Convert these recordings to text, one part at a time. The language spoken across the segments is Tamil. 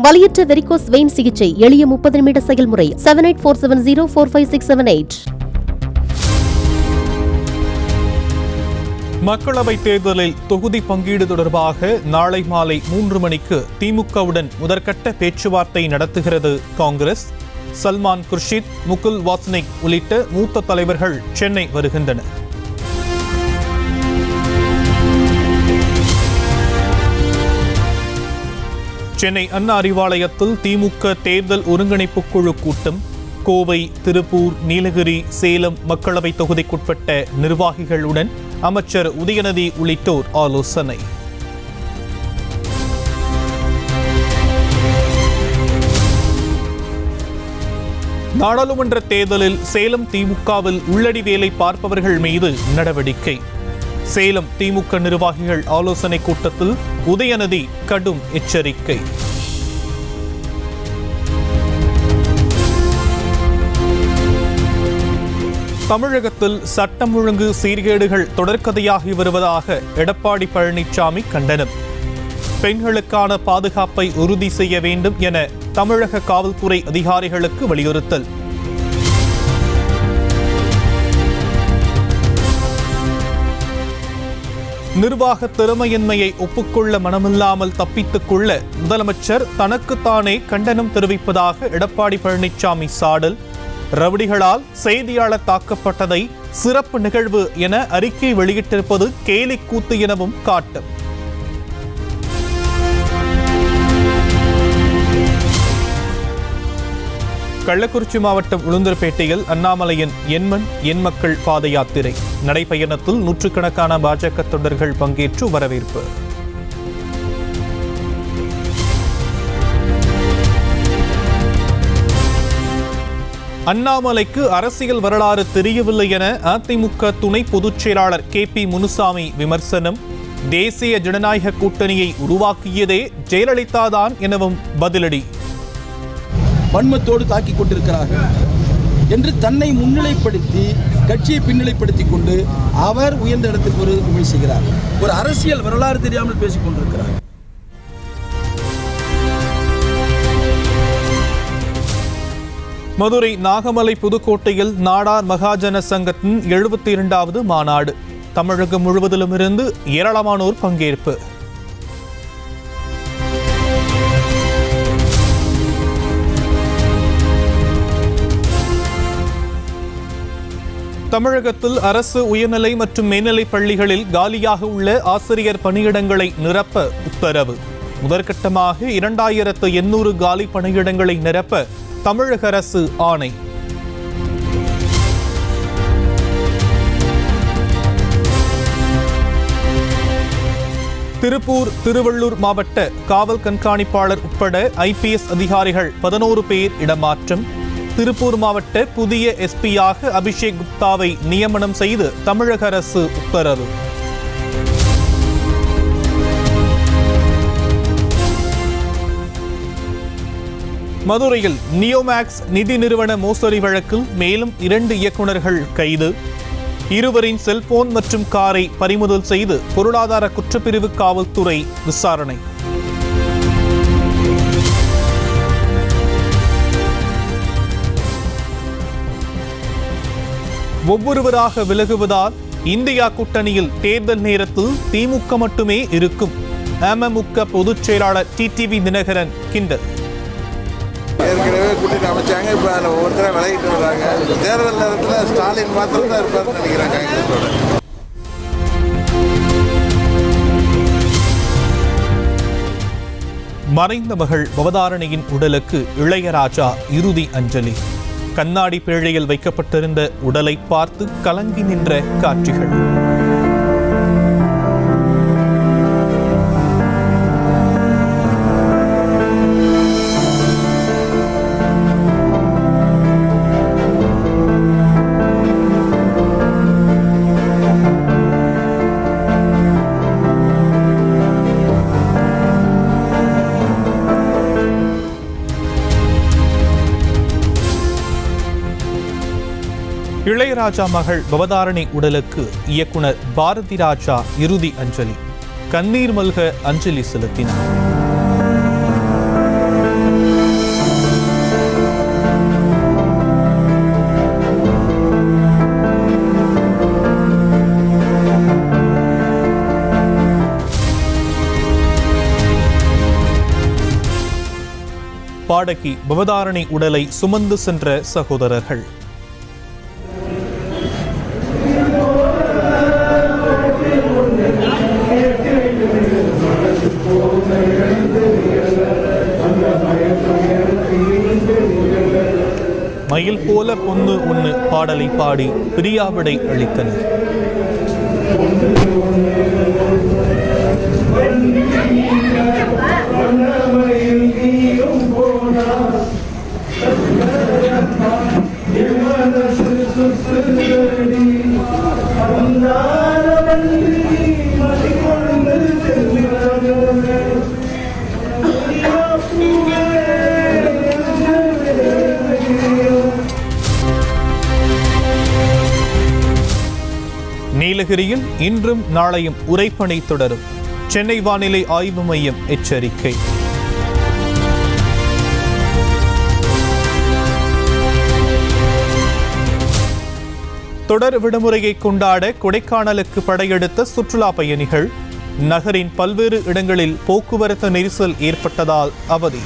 வலியற்ற வெரிகோஸ் வெயின் சிகிச்சை எளிய 30 நிமிட செயல்முறை. 7847045678. மக்களவைத் தேர்தலில் தொகுதி பங்கீடு தொடர்பாக நாளை மாலை 3 மணிக்கு திமுகவுடன் முதற்கட்ட பேச்சுவார்த்தை நடத்துகிறது காங்கிரஸ். சல்மான் குர்ஷித், முகுல் வாஸ்னிக் உள்ளிட்ட மூத்த தலைவர்கள் சென்னை வருகின்றனர். சென்னை அண்ணா அறிவாலயத்தில் திமுக தேர்தல் ஒருங்கிணைப்பு குழு கூட்டம். கோவை, திருப்பூர், நீலகிரி, சேலம் மக்களவை தொகுதிக்குட்பட்ட நிர்வாகிகளுடன் அமைச்சர் உதயநிதி உள்ளிட்டோர் ஆலோசனை. நாடாளுமன்ற தேர்தலில் சேலம் திமுகவில் உள்ளடி வேலை பார்ப்பவர்கள் மீது நடவடிக்கை. சேலம் திமுக நிர்வாகிகள் ஆலோசனை கூட்டத்தில் உதயநிதி கடும் எச்சரிக்கை. தமிழகத்தில் சட்டம் ஒழுங்கு சீர்கேடுகள் தொடர்கதையாகி வருவதாக எடப்பாடி பழனிசாமி கண்டனம். பெண்களுக்கான பாதுகாப்பை உறுதி செய்ய வேண்டும் என தமிழக காவல்துறை அதிகாரிகளுக்கு வலியுறுத்தல். நிர்வாக திறமையின்மையை ஒப்புக்கொள்ள மனமில்லாமல் தப்பித்துக் கொள்ள முதலமைச்சர் தனக்குத்தானே கண்டனம் தெரிவிப்பதாக எடப்பாடி பழனிசாமி சாடல். ரவுடிகளால் செய்தியாளர் தாக்கப்பட்டதை சிறப்பு நிகழ்வு என அறிக்கை வெளியிட்டிருப்பது கேலிக்கூத்து எனவும் காட்டும். கள்ளக்குறிச்சி மாவட்டம் உளுந்தூர்பேட்டையில் அண்ணாமலையின் எண்மண் எண் மக்கள் பாத யாத்திரை நடைபயணத்தில் நூற்றுக்கணக்கான பாஜக தொண்டர்கள் பங்கேற்று வரவேற்பு. அண்ணாமலைக்கு அரசியல் வரலாறு தெரியவில்லை என அதிமுக துணை பொதுச் செயலாளர் KP முனுசாமி விமர்சனம். தேசிய ஜனநாயக கூட்டணியை உருவாக்கியதே ஜெயலலிதா தான் எனவும் பதிலடி. வன்மத்தோடு தாக்கிக் கொண்டிருக்கிறார்கள் என்று தன்னை முன்னிலைப்படுத்தி கட்சியை பின்னிலைப்படுத்திக் கொண்டு அவர் உயர்ந்த இடத்துக்கு ஒரு முயற்சிக்கிறார். ஒரு அரசியல் வரலாறு தெரியாமல் பேசிக் கொண்டிருக்கிறார். மதுரை நாகமலை புதுக்கோட்டையில் நாடார் மகாஜன சங்கத்தின் 72வது மாநாடு. தமிழகம் முழுவதிலும் இருந்து ஏராளமானோர் பங்கேற்பு. தமிழகத்தில் அரசு உயர்நிலை மற்றும் மேல்நிலை பள்ளிகளில் காலியாக உள்ள ஆசிரியர் பணியிடங்களை நிரப்ப உத்தரவு. முதற்கட்டமாக 2800 காலி பணியிடங்களை நிரப்ப தமிழக அரசு ஆணை. திருப்பூர், திருவள்ளூர் மாவட்ட காவல் கண்காணிப்பாளர் உட்பட IPS அதிகாரிகள் 11 பேர் இடமாற்றம். திருப்பூர் மாவட்ட புதிய SP-யாக அபிஷேக் குப்தாவை நியமனம் செய்து தமிழக அரசு உத்தரவு. மதுரையில் நியோமேக்ஸ் நிதி நிறுவன மோசடி வழக்கில் மேலும் 2 இயக்குநர்கள் கைது. இருவரின் செல்போன் மற்றும் காரை பறிமுதல் செய்து பொருளாதார குற்றப்பிரிவு காவல்துறை விசாரணை. ஒவ்வொருவராக விலகுவதால் இந்தியா கூட்டணியில் தேர்தல் நேரத்தில் திமுக மட்டுமே இருக்கும். அமமுக பொதுச் செயலாளர் TTV தினகரன் கிண்டல். ஏற்கனவே கூட்டணி அமைச்சாங்க, இப்போ அதில் ஒவ்வொருத்தராக விலகிட்டு வர்றாங்க. தேர்தல் நேரத்தில் ஸ்டாலின் மாத்திரம் தான் இருப்பார்னு நினைக்கிறாங்க. மறைந்த மகள் பவதாரணியின் உடலுக்கு இளையராஜா இறுதி அஞ்சலி. கண்ணாடி பேழையில் வைக்கப்பட்டிருந்த உடலை பார்த்து கலங்கி நின்ற காட்சிகள். இளையராஜா மகள் பவதாரணி உடலுக்கு இயக்குனர் பாரதி ராஜா இறுதி அஞ்சலி. கண்ணீர் மல்க அஞ்சலி செலுத்தினார். பாடகி பவதாரணி உடலை சுமந்து சென்ற சகோதரர்கள். மயில் போல பொண்ணு ஒன்று பாடலை பாடி பிரியாவிடை அளித்தனர். நீலகிரியில் இன்றும் நாளையும் உறைபனி தொடரும். சென்னை வானிலை ஆய்வு மையம் எச்சரிக்கை. தொடர் விடுமுறையை கொண்டாட கொடைக்கானலுக்கு படையெடுத்த சுற்றுலா பயணிகள். நகரின் பல்வேறு இடங்களில் போக்குவரத்து நெரிசல் ஏற்பட்டதால் அவதி.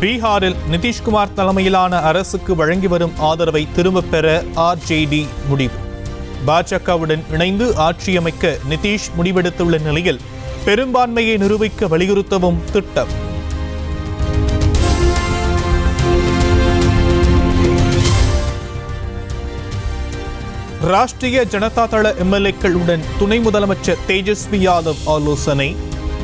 பீகாரில் நிதிஷ்குமார் தலைமையிலான அரசுக்கு வழங்கி வரும் ஆதரவை திரும்பப் பெற ஆர்ஜேடி முடிவு. பாஜகவுடன் இணைந்து ஆட்சியமைக்க நிதிஷ் முடிவெடுத்துள்ள நிலையில் பெரும்பான்மையை நிரூபிக்க வலியுறுத்தவும் திட்டம். ராஷ்டிரிய ஜனதா தள எம்எல்ஏக்களுடன் துணை முதலமைச்சர் தேஜஸ்வி யாதவ் ஆலோசனை.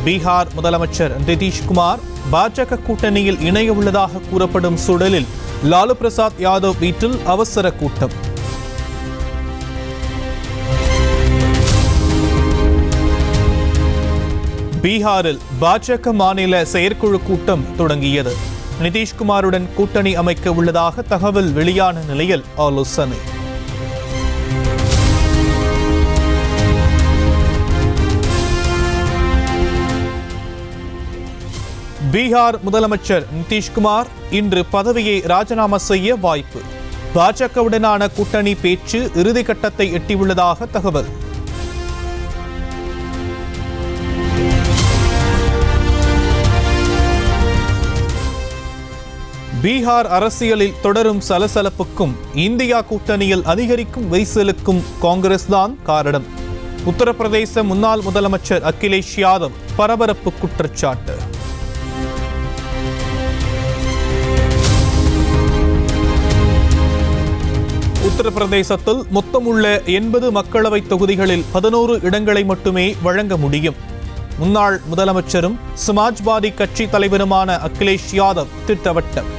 பீகார் முதலமைச்சர் நிதிஷ்குமார் பாஜக கூட்டணியில் இணைய உள்ளதாக கூறப்படும் சூழலில் லாலு பிரசாத் யாதவ் வீட்டில் அவசர கூட்டம். பீகாரில் பாஜக மாநில செயற்குழு கூட்டம் தொடங்கியது. நிதிஷ்குமாருடன் கூட்டணி அமைக்க உள்ளதாக தகவல் வெளியான நிலையில் ஆலோசனை. பீகார் முதலமைச்சர் நிதிஷ்குமார் இன்று பதவியை ராஜினாமா செய்ய வாய்ப்பு. பாஜகவுடனான கூட்டணி பேச்சு இறுதிக்கட்டத்தை எட்டியுள்ளதாக தகவல். பீகார் அரசியலில் தொடரும் சலசலப்புக்கும் இந்தியா கூட்டணியில் அதிகரிக்கும் விரிசலுக்கும் காங்கிரஸ் தான் காரணம். உத்தரப்பிரதேச முன்னாள் முதலமைச்சர் அகிலேஷ் யாதவ் பரபரப்பு குற்றச்சாட்டு. உத்தரப்பிரதேசத்தில் மொத்தமுள்ள 80 மக்களவை தொகுதிகளில் 11 இடங்களை மட்டுமே வழங்க முடியும். முன்னாள் முதலமைச்சரும் சமாஜ்வாதி கட்சி தலைவருமான அகிலேஷ் யாதவ் திட்டவட்டம்.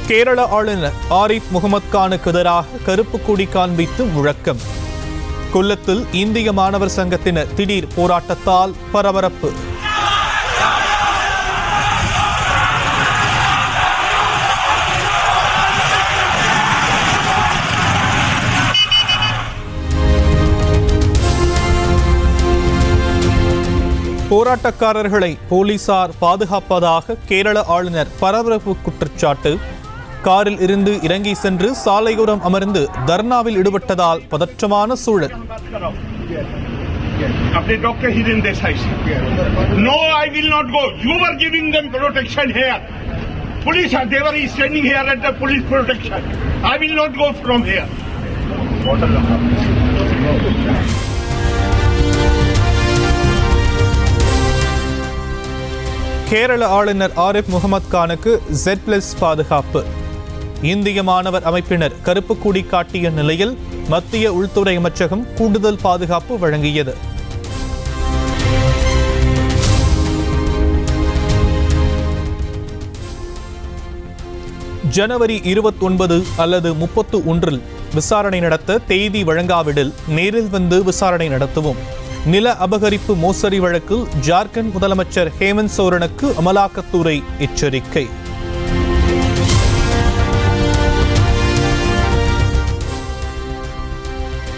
கேரள ஆளுநர் ஆரிஃப் முகமது கானுக்கு எதிராக கருப்பு கொடி காண்பித்து முழக்கம். கொல்லத்தில் இந்திய மாணவர் சங்கத்தினர் திடீர் போராட்டத்தால் பரபரப்பு. போராட்டக்காரர்களை போலீசார் பாதுகாப்பதாக கேரள ஆளுநர் பரபரப்பு குற்றச்சாட்டு. காரில் இருந்து இறங்கி சென்று சாலையோரம் அமர்ந்து தர்ணாவில் ஈடுபட்டதால் பதற்றமான சூழல். No, I will not go. You were giving them protection here. Police, they were standing here at the police protection. I will not go from here. Kerala ஆளுநர் ஆரிஃப் முகமது கானுக்கு Z+ பாதுகாப்பு. இந்திய மாணவர் அமைப்பினர் கருப்பு கொடி காட்டிய நிலையில் மத்திய உள்துறை அமைச்சகம் கூடுதல் பாதுகாப்பு வழங்கியது. ஜனவரி 29 அல்லது 31 விசாரணை நடத்த தேதி வழங்காவிடில் நேரில் வந்து விசாரணை நடத்துவோம். நில அபகரிப்பு மோசடி வழக்கில் ஜார்க்கண்ட் முதலமைச்சர் ஹேமந்த் சோரனுக்கு அமலாக்கத்துறை எச்சரிக்கை.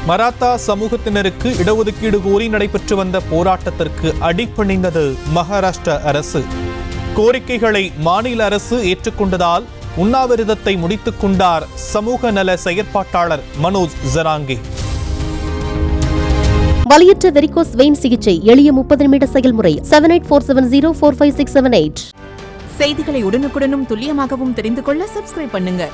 மராத்தா சமூகத்தினருக்கு இடஒதுக்கீடு கோரி நடைபெற்று வந்த போராட்டத்திற்கு அடிபணிந்தது மகாராஷ்டிரா அரசு. கோரிக்கைகளை மாநில அரசு ஏற்றுக்கொண்டதால் உண்ணாவிரதத்தை முடித்துக் கொண்டார் சமூக நல செயற்பாட்டாளர் மனோஜ் ஜராங்கே. வலியற்ற வெரிகோஸ் வெயின் சிகிச்சை எளிய 30 நிமிட செயல்முறை. 7847045678. செய்திகளை உடனுக்குடனும் துல்லியமாகவும் தெரிந்து கொள்ள சப்ஸ்கிரைப் பண்ணுங்க.